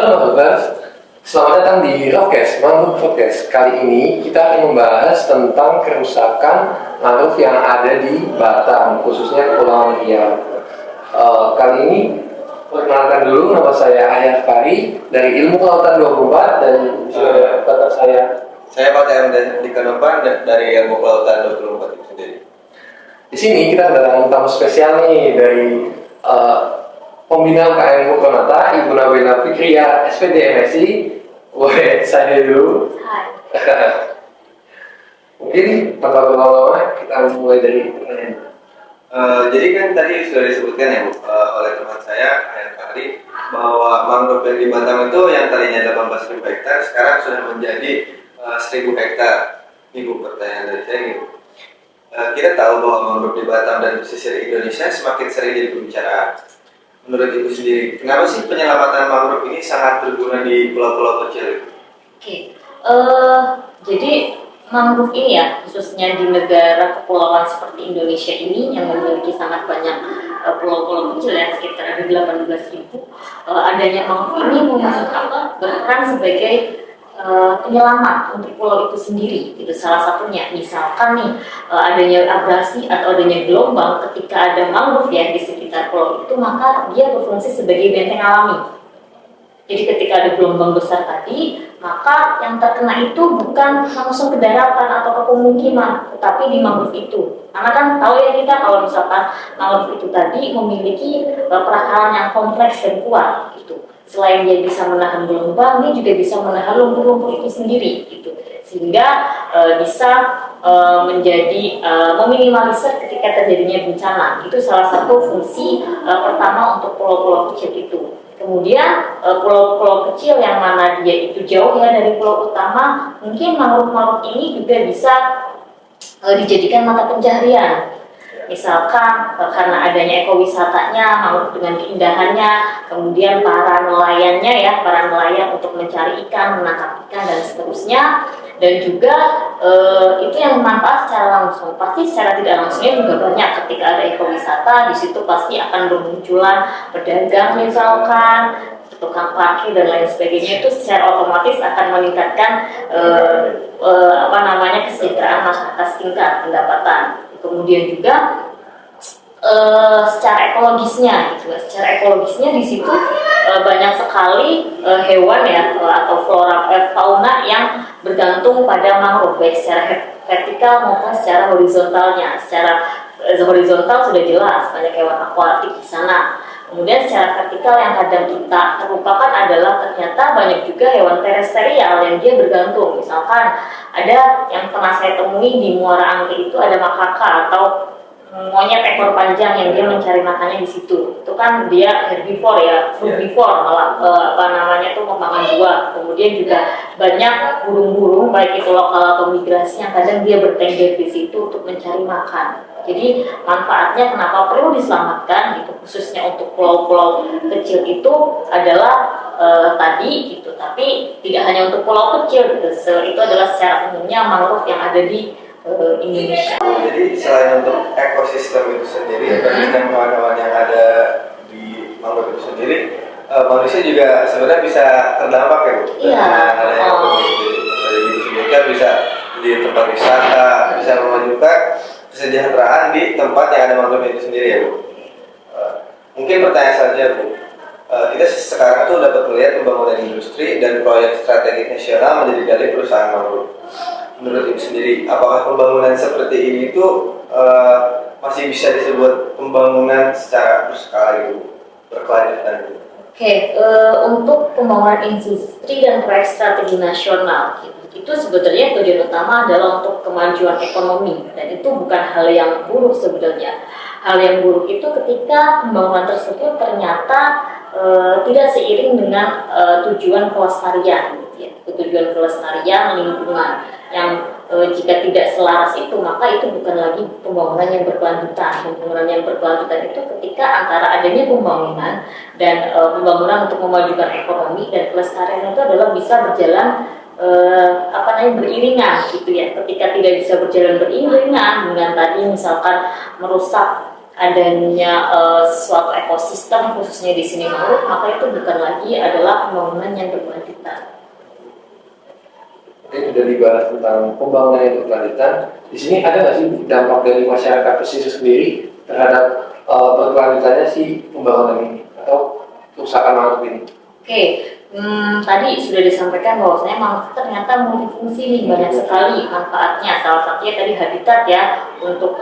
Halo Mas Bebas, selamat datang di Rockcast, Mangrove Podcast. Kali ini kita akan membahas tentang kerusakan mangrove yang ada di Batam, khususnya Kepulauan Riau. Kali ini perkenalkan dulu, nama saya Ayah Pari dari Ilmu Kelautan 24 dan batas Saya Pak TM di Kanopan dari Ilmu Kelautan 24 itu sendiri. Di sini kita kedatangan tamu spesial nih dari Pembina UKM Mukonata, Ibu Nabila Fikria, SPD MSI. Woi, saya dulu. Hai. Mungkin tanpa berlama-lama kita mulai dari pertanyaan. Jadi kan tadi sudah disebutkan ya Bu, oleh teman saya Ayah Pari, bahwa mangrove yang di Batam itu yang tadinya 18.000 hektar sekarang sudah menjadi 1.000 hektar. Ini Bu, pertanyaan dari saya nih Bu. Kita tahu bahwa mangrove di Batam dan pesisir Indonesia semakin sering jadi pembicaraan. Menurut Ibu sendiri, kenapa sih penyelamatan mangrove ini sangat berguna di pulau-pulau kecil? Oke. Jadi mangrove ini ya, khususnya di negara kepulauan seperti Indonesia ini yang memiliki sangat banyak pulau-pulau kecil ya, sekitar ada 18.000. Adanya mangrove ini berperan sebagai penyelamat untuk pulau itu sendiri. Itu salah satunya. Misalkan nih adanya abrasi atau adanya gelombang, ketika ada mangrove ya di sekitar pulau itu, maka dia berfungsi sebagai benteng alami. Jadi ketika ada gelombang besar tadi, maka yang terkena itu bukan langsung ke daratan atau ke pemukiman, tetapi di mangrove itu. Karena kan tahu ya kita kalau misalkan mangrove itu tadi memiliki perakaran yang kompleks dan kuat gitu. Selain dia bisa menahan gelombang, dia juga bisa menahan lumpur-lumpur itu sendiri gitu. Sehingga bisa menjadi meminimalisir ketika terjadinya bencana. Itu salah satu fungsi pertama untuk pulau-pulau kecil itu. Kemudian pulau-pulau kecil yang mana dia itu jauh ya dari pulau utama, mungkin mangrove-mangrove ini juga bisa dijadikan mata pencaharian. Misalkan karena adanya ekowisatanya, mangrove dengan keindahannya, kemudian para nelayan untuk mencari ikan, menangkap ikan dan seterusnya. Dan juga itu yang bermanfaat secara langsung. Pasti secara tidak langsungnya juga banyak. Ketika ada ekowisata, di situ pasti akan bermunculan pedagang misalkan, tukang parkir dan lain sebagainya. Itu secara otomatis akan meningkatkan kesejahteraan masyarakat setingkat pendapatan. Kemudian juga secara ekologisnya di situ banyak sekali hewan ya atau flora fauna yang bergantung pada mangrove, baik secara vertikal maupun secara horizontalnya. Secara horizontal sudah jelas banyak hewan akuatik di sana. Kemudian secara vertikal yang kadang kita terlupakan adalah ternyata banyak juga hewan terestrial yang dia bergantung. Misalkan ada yang pernah saya temui di Muara Angke itu ada makaka atau monyet ekor panjang yang dia mencari makannya di situ. Itu kan dia herbivore ya, frugivore malah memakan buah. Kemudian juga banyak burung-burung baik itu lokal atau migrasi yang kadang dia bertengger di situ untuk mencari makan. Jadi manfaatnya kenapa perlu diselamatkan gitu, khususnya untuk pulau-pulau kecil itu adalah tadi gitu. Tapi tidak hanya untuk pulau kecil gitu. Itu adalah secara umumnya mangrove yang ada di Indonesia. Jadi selain untuk ekosistem itu sendiri, ekosistem hewan-hewan yang ada di mangrove itu sendiri, manusia juga sebenarnya bisa terdampak ya Bu? Iya. Jadi bisa di tempat wisata, bisa memajukan kesejahteraan di tempat yang ada mangrove itu sendiri ya Bu. Mungkin pertanyaan saja Bu, kita sekarang tuh dapat melihat pembangunan industri dan proyek strategis nasional menjadi dalih perusahaan mangrove. Menurut Ibu sendiri, apakah pembangunan seperti ini itu masih bisa disebut pembangunan secara berskala gitu, berkelanjutan? Oke, untuk pembangunan industri dan proyek strategi nasional itu sebenarnya tujuan utama adalah untuk kemajuan ekonomi, dan itu bukan hal yang buruk sebenarnya. Hal yang buruk itu ketika pembangunan tersebut ternyata tidak seiring dengan tujuan kelestarian, gitu ya. Tujuan kelestarian lingkungan yang jika tidak selaras itu, maka itu bukan lagi pembangunan yang berkelanjutan. Pembangunan yang berkelanjutan itu ketika antara adanya pembangunan dan pembangunan untuk memajukan ekonomi dan kelestarian itu adalah bisa berjalan beriringan gitu ya. Ketika tidak bisa berjalan beriringan dengan tadi misalkan merusak adanya suatu ekosistem khususnya di sini mangrove, maka itu bukan lagi adalah pembangunan yang berkelanjutan. Oke, sudah dibahas tentang pembangunan yang berkelanjutan. Di sini ada nggak sih dampak dari masyarakat pesisir sendiri terhadap berkelanjutannya si pembangunan ini atau kerusakan mangrove ini? Oke, tadi sudah disampaikan bahwasanya mangrove ternyata multifungsi nih, banyak sekali manfaatnya. Salah satunya tadi habitat ya, untuk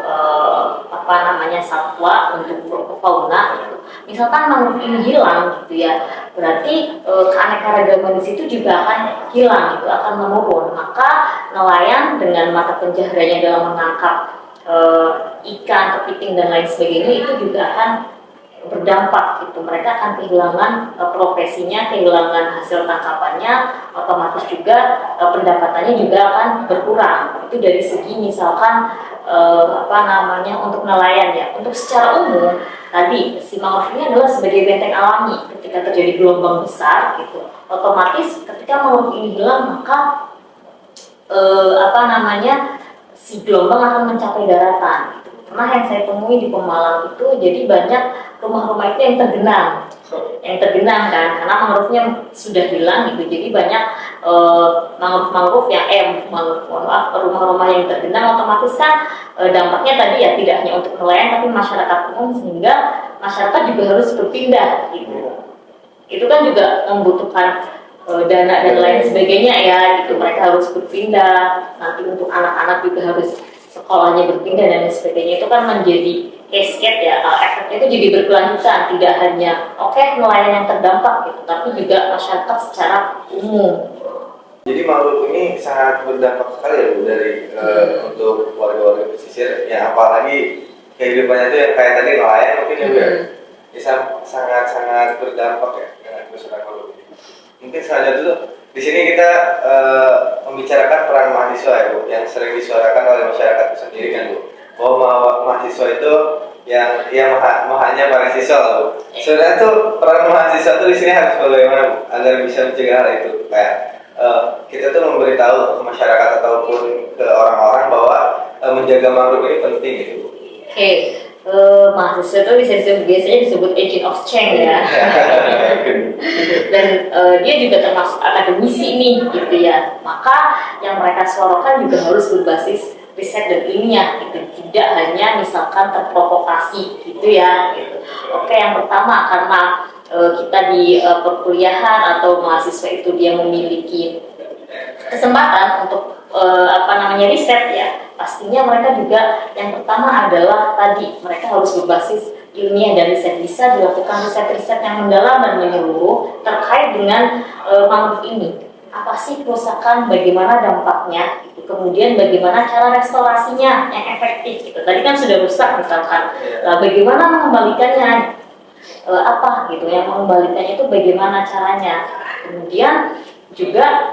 satwa, untuk fauna gitu. Misalkan mangrove ini hilang gitu ya, berarti keanekaragaman di situ juga akan hilang gitu, akan menurun. Maka nelayan dengan mata pencahariannya dalam menangkap ikan, kepiting dan lain sebagainya itu juga akan berdampak gitu. Mereka akan kehilangan profesinya, kehilangan hasil tangkapannya, otomatis juga pendapatannya juga akan berkurang. Itu dari segi misalkan untuk nelayan ya. Untuk secara umum tadi si mangrove ini adalah sebagai benteng alami. Ketika terjadi gelombang besar gitu, otomatis ketika mangrove ini hilang maka si gelombang akan mencapai daratan. Pernah yang saya temui di Pemalang itu, jadi banyak rumah-rumah itu yang tergenang kan, karena mangrove-nya sudah hilang gitu. Jadi banyak mangrove yang rumah-rumah yang tergenang, otomatis kan dampaknya tadi ya tidak hanya untuk nelayan tapi masyarakat umum, sehingga masyarakat juga harus berpindah gitu. Itu kan juga membutuhkan dana dan lain sebagainya ya gitu. Mereka harus berpindah, nanti untuk anak-anak juga harus sekolahnya berpindah dan sebagainya. Itu kan menjadi cascade ya, efeknya itu jadi berkelanjutan, tidak hanya nelayan yang terdampak gitu, tapi juga masyarakat secara umum. Jadi mangrove ini sangat berdampak sekali ya Bu, dari untuk warga-warga pesisir ya, apalagi kehidupannya itu yang kayak tadi nelayan mungkin juga bisa sangat-sangat berdampak ya dengan kerusakan mangrove ini. Mungkin selanjutnya dulu di sini kita membicarakan peran mahasiswa ya Bu, yang sering disuarakan oleh masyarakat itu sendiri kan Bu, bahwa mahasiswa itu yang mahanya para siswa lah Bu. Sebenarnya tuh peran mahasiswa tuh di sini harus bagaimana Bu, agar bisa mencegah hal itu, kayak kita tuh memberitahu ke masyarakat ataupun ke orang-orang bahwa menjaga mangrove ini penting gitu Bu. Mahasiswa itu biasanya disebut agent of change ya. Dan dia juga termasuk akademisi nih gitu ya. Maka yang mereka suarakan juga harus berbasis riset dan ilmiah gitu, tidak hanya misalkan terprovokasi gitu ya gitu. Yang pertama karena kita di perkuliahan atau mahasiswa itu dia memiliki kesempatan untuk riset ya, pastinya mereka juga yang pertama adalah tadi mereka harus berbasis ilmiah dan riset, bisa dilakukan riset-riset yang mendalam dan menyeluruh terkait dengan mangrove ini. Apa sih kerusakan, bagaimana dampaknya, gitu. Kemudian bagaimana cara restorasinya yang efektif gitu. Tadi kan sudah rusak misalkan, bagaimana mengembalikannya, yang mengembalikannya itu bagaimana caranya. Kemudian juga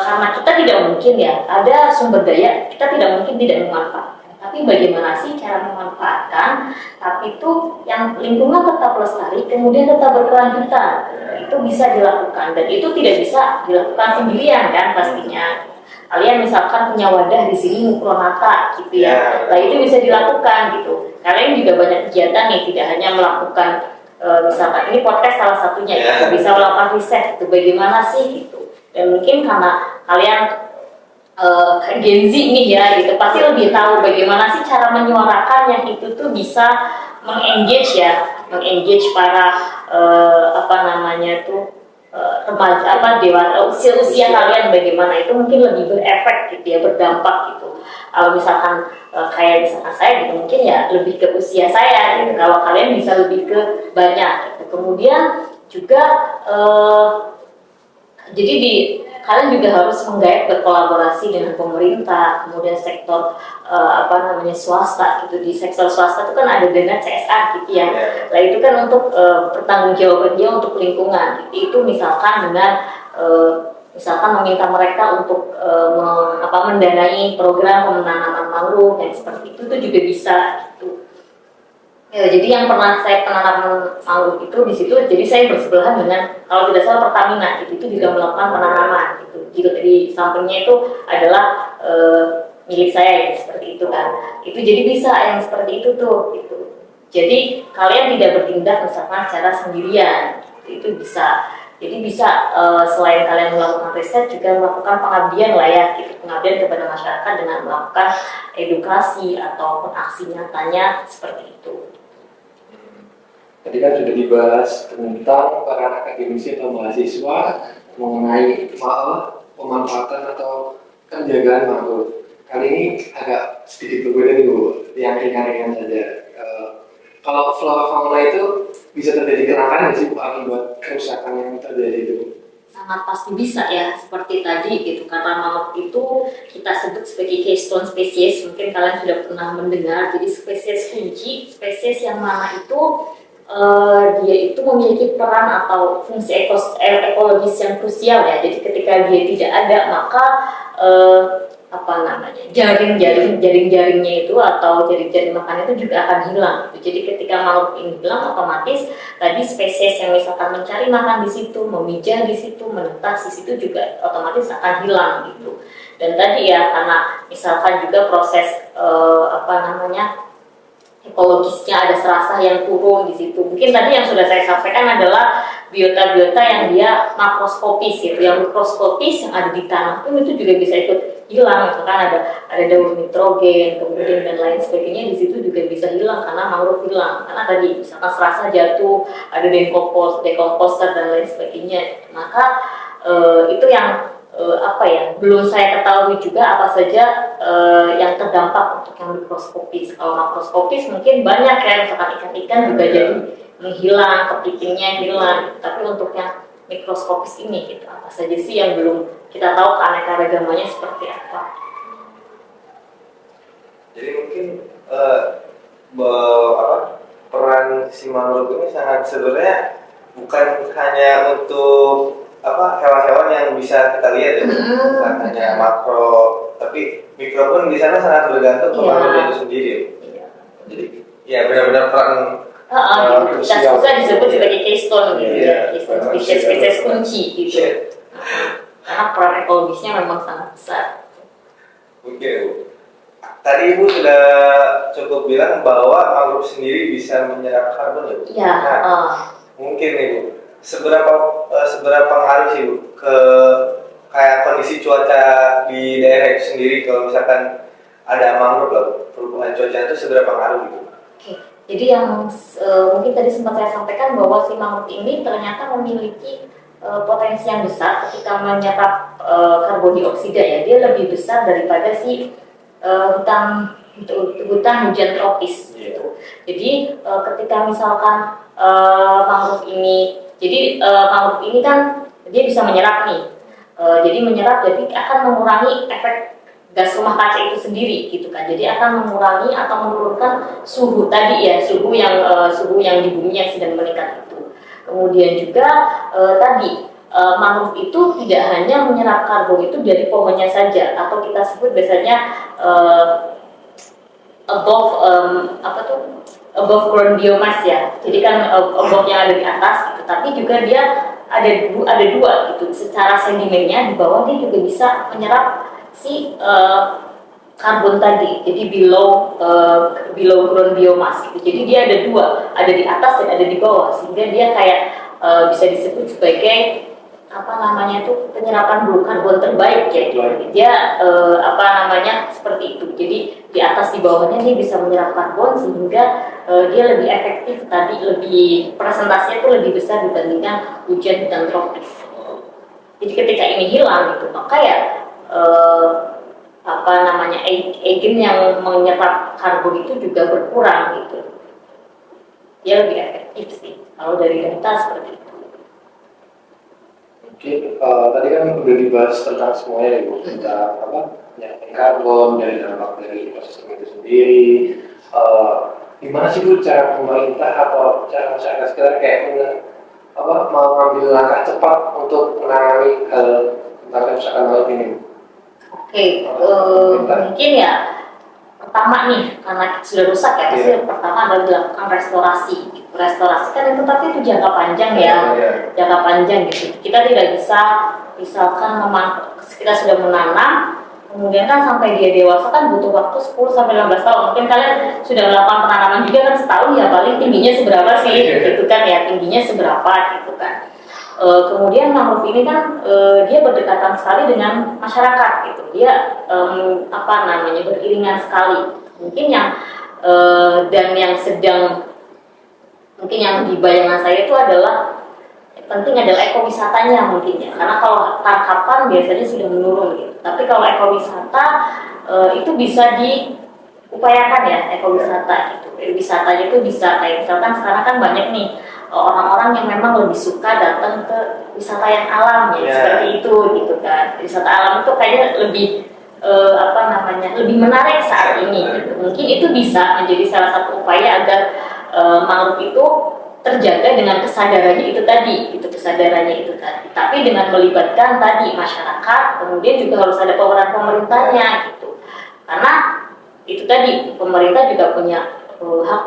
karena kita tidak mungkin ya, ada sumber daya kita tidak mungkin tidak memanfaatkan, tapi bagaimana sih cara memanfaatkan tapi itu yang lingkungan tetap lestari kemudian tetap berkelanjutan, itu bisa dilakukan. Dan itu tidak bisa dilakukan sendirian kan pastinya. Kalian misalkan punya wadah di sini mukronata gitu ya, itu bisa dilakukan gitu. Kalian juga banyak kegiatan nih, tidak hanya melakukan misalkan ini podcast salah satunya ya, bisa melakukan riset itu bagaimana sih gitu. Dan mungkin karena kalian Gen Z nih ya gitu, pasti lebih tahu bagaimana sih cara menyuarakan yang itu tuh bisa mengengage para remaja dewasa usia kalian, bagaimana itu mungkin lebih berefek gitu ya, berdampak gitu. Kalau misalkan kayak misalkan saya gitu, mungkin ya lebih ke usia saya gitu. Kalau kalian bisa lebih ke banyak gitu. Kemudian juga kalian juga harus menggait berkolaborasi dengan pemerintah, kemudian sektor swasta gitu. Di sektor swasta itu kan ada dana CSR gitu ya. Nah itu kan untuk pertanggungjawaban dia untuk lingkungan. Itu misalkan dengan meminta mereka untuk mendanai program penanaman mangrove yang seperti itu juga bisa gitu. Ya, jadi yang pernah saya penanaman mangrove itu di situ, jadi saya bersebelahan dengan, kalau tidak salah, Pertamina itu juga melakukan penanaman gitu. Jadi di sampingnya itu adalah milik saya gitu, seperti itu kan. Itu jadi bisa yang seperti itu tuh gitu. Jadi kalian tidak bertindak misalkan secara sendirian, itu bisa. Jadi bisa selain kalian melakukan riset juga melakukan pengabdian lah ya, gitu. Pengabdian kepada masyarakat dengan melakukan edukasi ataupun aksi nyatanya seperti itu. Tadi kan sudah dibahas tentang peran akademisi atau mahasiswa mengenai pemanfaatan atau penjagaan mangrove. Kali ini agak sedikit berbeda nih Bu, yang ringan-ringan saja. Kalau flora fauna itu bisa terjadi kerusakan nggak sih Bu akibat kerusakan yang terjadi itu? Sangat pasti bisa ya, seperti tadi gitu, karena mangrove itu kita sebut sebagai keystone species. Mungkin kalian sudah pernah mendengar. Jadi spesies kunci, spesies yang mana itu dia itu memiliki peran atau fungsi ekologis yang krusial ya. Jadi ketika dia tidak ada, maka jaring-jaringnya itu atau jaring-jaring makan itu juga akan hilang. Jadi ketika mangrove ini hilang, otomatis tadi spesies yang misalkan mencari makan di situ, memijah di situ, menetas di situ juga otomatis akan hilang gitu. Dan tadi ya karena misalkan juga proses ekologisnya ada serasa yang turun di situ. Mungkin tadi yang sudah saya sampaikan adalah biota-biota yang dia makroskopis gitu, yang mikroskopis yang ada di tanah itu juga bisa ikut hilang. Misalkan ada daun nitrogen, kemudian dan lain sebagainya di situ juga bisa hilang karena mangrove hilang. Karena tadi misalkan serasa jatuh, ada dekomposer dan lain sebagainya. Maka itu yang belum saya ketahui juga apa saja yang terdampak untuk yang mikroskopis. Kalau makroskopis mungkin banyak ya, misalkan ikan-ikan juga jadi menghilang, kepitingnya hilang. Tapi untuk yang mikroskopis ini gitu, apa saja sih yang belum kita tahu keanekaragamannya seperti apa? Jadi mungkin peran si mangrove ini sangat sebenarnya bukan hanya untuk hewan-hewan yang bisa kita lihat ya, bukan hanya makro, tapi mikro pun di sana sangat bergantung ke mangrove itu sendiri. Jadi ya benar-benar peran bisa disebut sebagai keystone gitu ya, spesies kunci gitu. Karena peran ekologisnya memang sangat besar. Oke, Bu. Tadi Ibu sudah cukup bilang bahwa mangrove sendiri bisa menyerap karbon ya, Bu? Iya. Mungkin nih Bu, seberapa pengaruh sih Bu ke kayak kondisi cuaca di daerah itu sendiri kalau misalkan ada mangrove lah Bu, perubahan cuaca itu seberapa pengaruh gitu? Oke. Jadi yang mungkin tadi sempat saya sampaikan bahwa si mangrove ini ternyata memiliki potensi yang besar ketika menyerap karbon dioksida ya. Dia lebih besar daripada si hutan hujan tropis gitu. Jadi ketika misalkan mangrove ini, mangrove ini kan dia bisa menyerap nih. Jadi menyerap jadi akan mengurangi efek gas rumah kaca itu sendiri gitu kan. Jadi akan mengurangi atau menurunkan suhu tadi ya, suhu yang di bumi yang sedang meningkat itu. Kemudian juga mangrove itu tidak hanya menyerap karbon itu dari pohonnya saja, atau kita sebut biasanya above ground biomass ya. Jadi kan above yang ada di atas gitu, tapi juga dia ada dua gitu. Secara sedimennya di bawah dia juga bisa menyerap si karbon tadi. Jadi below ground biomass gitu. Jadi dia ada dua, ada di atas dan ada di bawah, sehingga dia kayak bisa disebut sebagai penyerapan blue karbon terbaik ya. Dia seperti itu. Jadi di atas di bawahnya dia bisa menyerap karbon sehingga dia lebih efektif tadi, lebih presentasinya itu lebih besar dibandingkan hujan tropis. Jadi ketika ini hilang gitu, maka ya agen yang menyerap karbon itu juga berkurang gitu. Dia lebih efektif sih kalau dari data seperti itu. Oke, tadi kan udah dibahas tentang semuanya ya Bu, tentang penyampaian karbon dari dampak dari ekosistem itu sendiri. Gimana sih Bu cara pemerintah atau cara masyarakat sekitar kayak mengambil langkah cepat untuk menangani tentang kerusakan laut ini? Oke, mungkin ya pertama nih, karena sudah rusak ya, pasti pertama adalah dilakukan restorasi. Restorasi kan itu tapi itu jangka panjang ya, jangka panjang gitu. Kita tidak bisa misalkan kita sudah menanam, kemudian kan sampai dia dewasa kan butuh waktu 10 sampai 15 tahun. Mungkin kalian sudah melakukan penanaman juga kan, setahun ya paling tingginya seberapa sih gitu kan ya, tingginya seberapa gitu kan. Kemudian mangrove ini kan dia berdekatan sekali dengan masyarakat gitu. Dia beriringan sekali. Mungkin yang dan yang sedang mungkin yang di bayangan saya itu adalah penting adalah ekowisatanya mungkin ya, karena kalau tangkapan biasanya sudah menurun gitu. Tapi kalau ekowisata itu bisa diupayakan ya, ekowisata gitu. Wisatanya itu bisa kayak misalkan sekarang kan banyak nih orang-orang yang memang lebih suka datang ke wisata yang alam ya, seperti itu gitu kan. Wisata alam itu kayaknya lebih lebih menarik saat ini gitu. Mungkin itu bisa menjadi salah satu upaya agar mangrove itu terjaga dengan kesadarannya itu tadi, tapi dengan melibatkan tadi masyarakat, kemudian juga harus ada peran pemerintahnya gitu, karena itu tadi pemerintah juga punya hak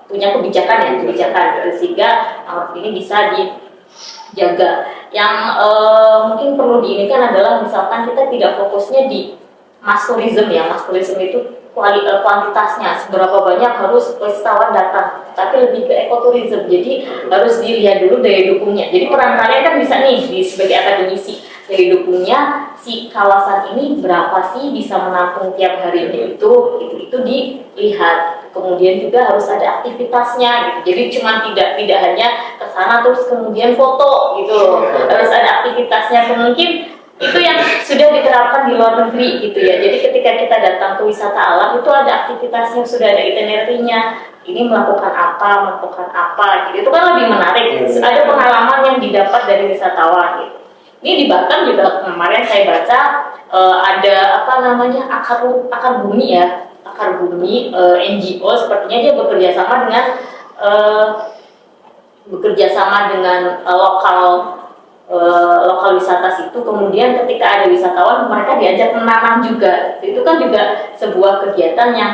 punya kebijakan gitu, sehingga mangrove ini bisa dijaga. Yang mungkin perlu diinikan adalah misalkan kita tidak fokusnya di mass tourism ya, mass tourism itu kuantitasnya seberapa banyak harus wisatawan datang, tapi lebih ke ekoturism. Jadi harus dilihat dulu daya dukungnya. Jadi peran kalian kan bisa nih sebagai akademisi, daya dukungnya si kawasan ini berapa sih bisa menampung tiap harinya itu dilihat. Kemudian juga harus ada aktivitasnya gitu. Jadi cuma tidak hanya ke sana terus kemudian foto gitu. Harus ada aktivitasnya. Mungkin itu yang sudah diterapkan di luar negeri gitu ya. Jadi ketika kita datang ke wisata alam itu ada aktivitasnya, sudah ada itinerary-nya. Ini melakukan apa gitu. Itu kan lebih menarik. Ada pengalaman yang didapat dari wisatawan gitu. Ini di Batam juga kemarin saya baca ada akar bumi ya. Akar bumi NGO sepertinya dia bekerja sama dengan lokal wisata situ. Kemudian ketika ada wisatawan mereka diajak menanam juga. Itu kan juga sebuah kegiatan yang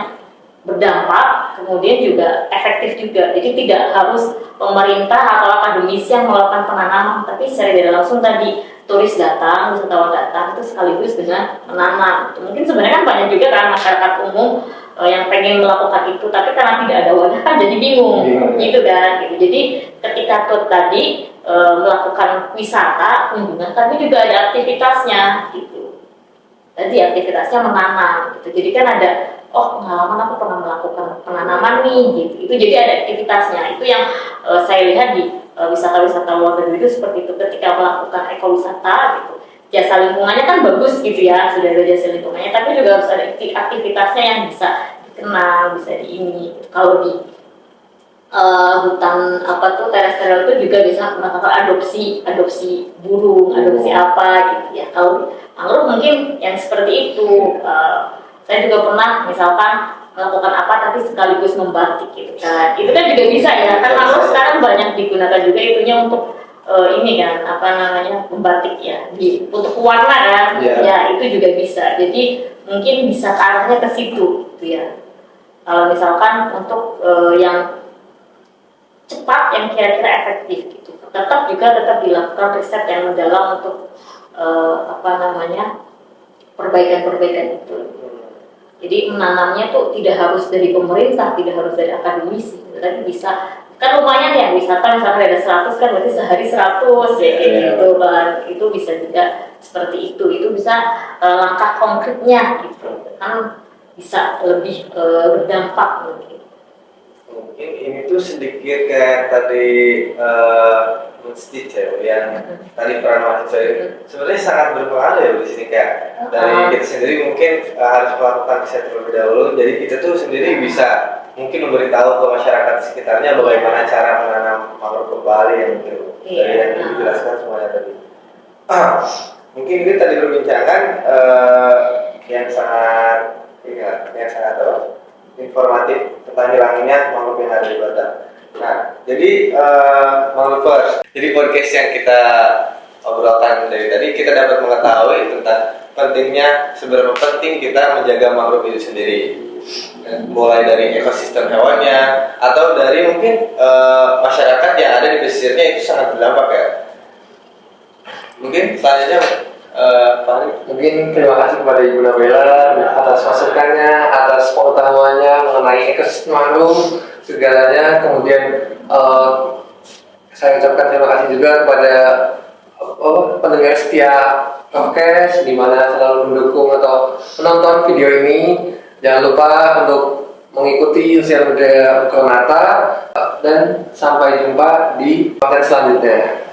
berdampak, kemudian juga efektif juga. Jadi tidak harus pemerintah atau akademisi yang melakukan penanaman, tapi secara tidak langsung tadi turis datang, wisatawan datang itu sekaligus dengan menanam. Mungkin sebenarnya kan banyak juga kan masyarakat umum yang pengen melakukan itu, tapi karena tidak ada wadah kan jadi bingung gitu kan. Jadi ketika tadi melakukan wisata kunjungan, tapi juga ada aktivitasnya gitu. Tadi aktivitasnya menanam gitu. Jadi kan ada pengalaman aku pernah melakukan penanaman nih gitu. Itu jadi ada aktivitasnya. Itu yang saya lihat di wisata-wisata luar negeri itu seperti itu. Ketika melakukan ekowisata gitu, jasa lingkungannya kan bagus gitu ya, sudah ada jasa lingkungannya, tapi juga harus ada aktivitasnya yang bisa dikenal, bisa Kalau di hutan terestrial itu juga bisa melakukan adopsi burung, adopsi apa gitu ya. Kalau mangrove mungkin yang seperti itu. Saya juga pernah misalkan melakukan apa tapi sekaligus membatik gitu kan. Itu kan juga bisa ya. Kan mangrove sekarang banyak digunakan juga itunya untuk membatik ya, untuk warna kan. Ya, itu juga bisa. Jadi mungkin bisa ke arahnya ke situ gitu ya. Kalau misalkan untuk yang cepat yang kira-kira efektif gitu. Tetap dilakukan riset yang mendalam untuk perbaikan itu. Jadi menanamnya tuh tidak harus dari pemerintah, tidak harus dari akademisi, tapi bisa kan lumayan ya wisata misalnya ada 100 kan berarti sehari 100 ya kayak gitu kan. Itu bisa juga seperti itu bisa langkah konkretnya gitu kan, bisa lebih berdampak mungkin. Mungkin ini tuh sedikit kayak tadi Stitch ya, yang tadi peran mahasiswa sebenarnya sangat berpengaruh ya di sini, kayak dari kita sendiri mungkin harus melakukan riset terlebih dahulu. Jadi kita tuh sendiri bisa mungkin memberitahu ke masyarakat sekitarnya bagaimana cara menanam mangrove kembali yang dari yang dijelaskan semuanya tadi. Mungkin ini tadi perbincangan yang sangat informatif tentang hilangnya mangrove yang ada di Batam. Nah, jadi mangrove. Jadi podcast yang kita obrolkan dari tadi, kita dapat mengetahui tentang pentingnya, seberapa penting kita menjaga mangrove itu sendiri. Mulai dari ekosistem hewannya atau dari mungkin masyarakat yang ada di pesisirnya itu sangat berdampak ya. Mungkin selanjutnya Farid. Mungkin terima kasih kepada Ibu Nabila atas masukannya, atas pengetahuannya mengenai ekosistem mangrove segalanya. Kemudian saya ucapkan terima kasih juga kepada pendengar setia podcast di mana selalu mendukung atau menonton video ini. Jangan lupa untuk mengikuti sosial media Ukronata dan sampai jumpa di konten selanjutnya.